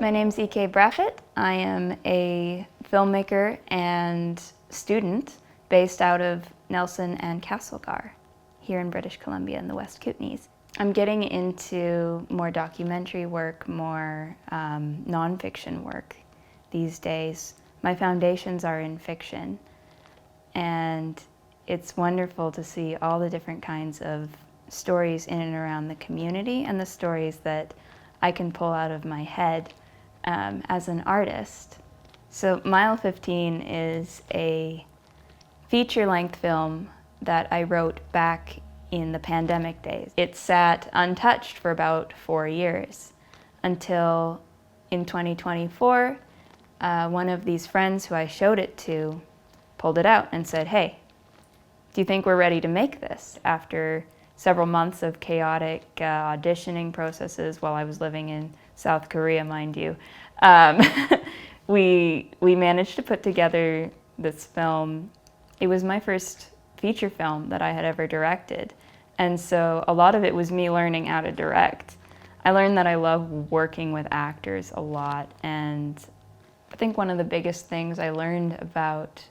My name's E.K. Braffet. I am a filmmaker and student based out of Nelson and Castlegar here in British Columbia in the West Kootenays. I'm getting into more documentary work, more nonfiction work these days. My foundations are in fiction, and it's wonderful to see all the different kinds of stories in and around the community and the stories that I can pull out of my head as an artist. So Mile 15 is a feature-length film that I wrote back in the pandemic days. It sat untouched for about 4 years until in 2024, one of these friends who I showed it to pulled it out and said, "Hey, do you think we're ready to make this?" After several months of chaotic auditioning processes while I was living in South Korea, mind you, we managed to put together this film. It was my first feature film that I had ever directed, and so a lot of it was me learning how to direct. I learned that I love working with actors a lot, and I think one of the biggest things I learned about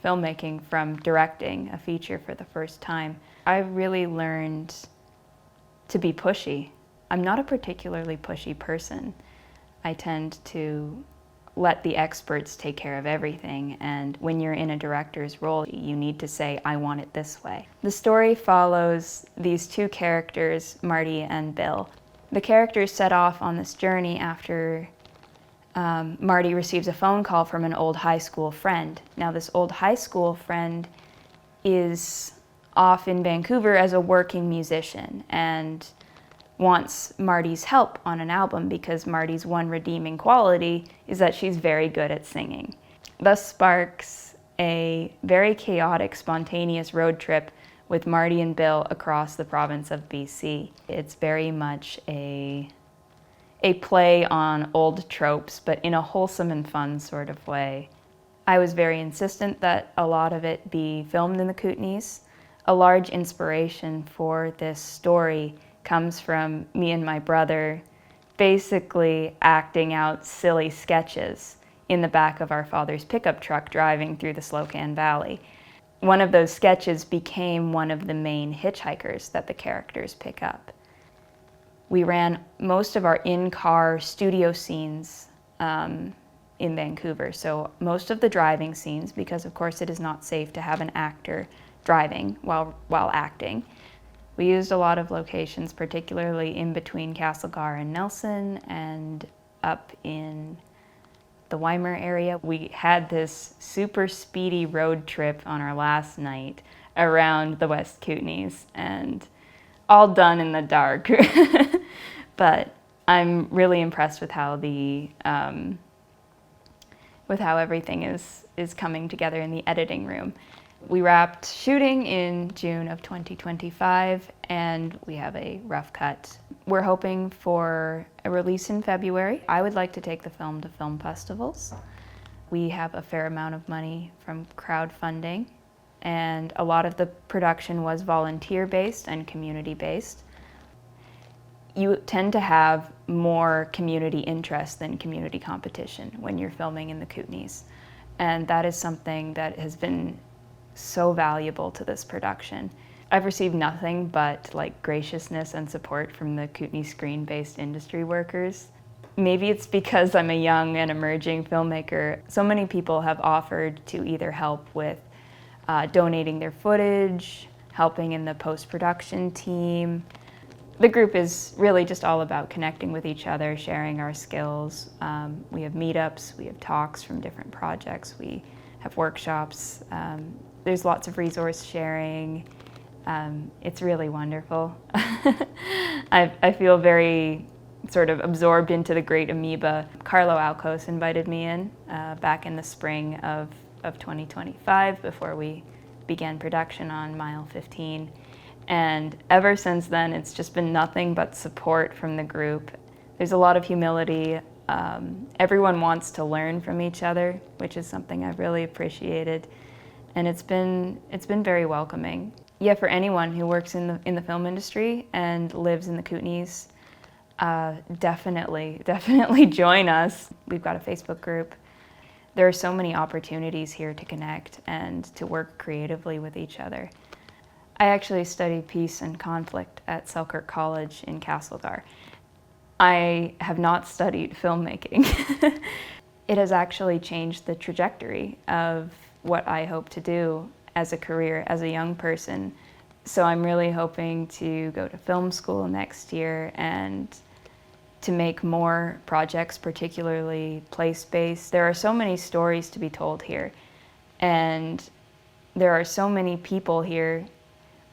filmmaking from directing a feature for the first time, I really learned to be pushy. I'm not a particularly pushy person. I tend to let the experts take care of everything, and when you're in a director's role, you need to say, "I want it this way." The story follows these two characters, Marty and Bill. The characters set off on this journey after Marty receives a phone call from an old high school friend. Now, this old high school friend is off in Vancouver as a working musician and wants Marty's help on an album because Marty's one redeeming quality is that she's very good at singing. Thus sparks a very chaotic, spontaneous road trip with Marty and Bill across the province of BC. It's very much a play on old tropes, but in a wholesome and fun sort of way. I was very insistent that a lot of it be filmed in the Kootenays. A large inspiration for this story comes from me and my brother basically acting out silly sketches in the back of our father's pickup truck driving through the Slocan Valley. One of those sketches became one of the main hitchhikers that the characters pick up. We ran most of our in-car studio scenes in Vancouver, so most of the driving scenes, because of course it is not safe to have an actor driving while acting. We used a lot of locations, particularly in between Castlegar and Nelson and up in the Weimar area. We had this super speedy road trip on our last night around the West Kootenays, and all done in the dark. But I'm really impressed with how everything is coming together in the editing room. We wrapped shooting in June of 2025, and we have a rough cut. We're hoping for a release in February. I would like to take the film to film festivals. We have a fair amount of money from crowdfunding, and a lot of the production was volunteer-based and community-based. You tend to have more community interest than community competition when you're filming in the Kootenays, and that is something that has been so valuable to this production. I've received nothing but graciousness and support from the Kootenay screen-based industry workers. Maybe it's because I'm a young and emerging filmmaker. So many people have offered to either help with donating their footage, helping in the post-production team. The group is really just all about connecting with each other, sharing our skills. We have meetups, we have talks from different projects, we have workshops. There's lots of resource sharing. It's really wonderful. I feel very sort of absorbed into the great amoeba. Carlo Alcos invited me in back in the spring of 2025 before we began production on Mile 15. And ever since then, it's just been nothing but support from the group. There's a lot of humility. Everyone wants to learn from each other, which is something I've really appreciated. And it's been very welcoming. Yeah, for anyone who works in the film industry and lives in the Kootenays, Definitely join us. We've got a Facebook group. There are so many opportunities here to connect and to work creatively with each other. I actually studied peace and conflict at Selkirk College in Castlegar. I have not studied filmmaking. It has actually changed the trajectory of what I hope to do as a career, as a young person. So I'm really hoping to go to film school next year and to make more projects, particularly place-based. There are so many stories to be told here, and there are so many people here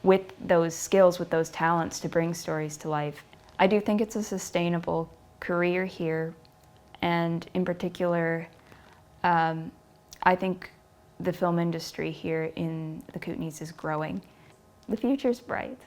with those skills, with those talents to bring stories to life. I do think it's a sustainable career here, and in particular, I think the film industry here in the Kootenays is growing. The future's bright.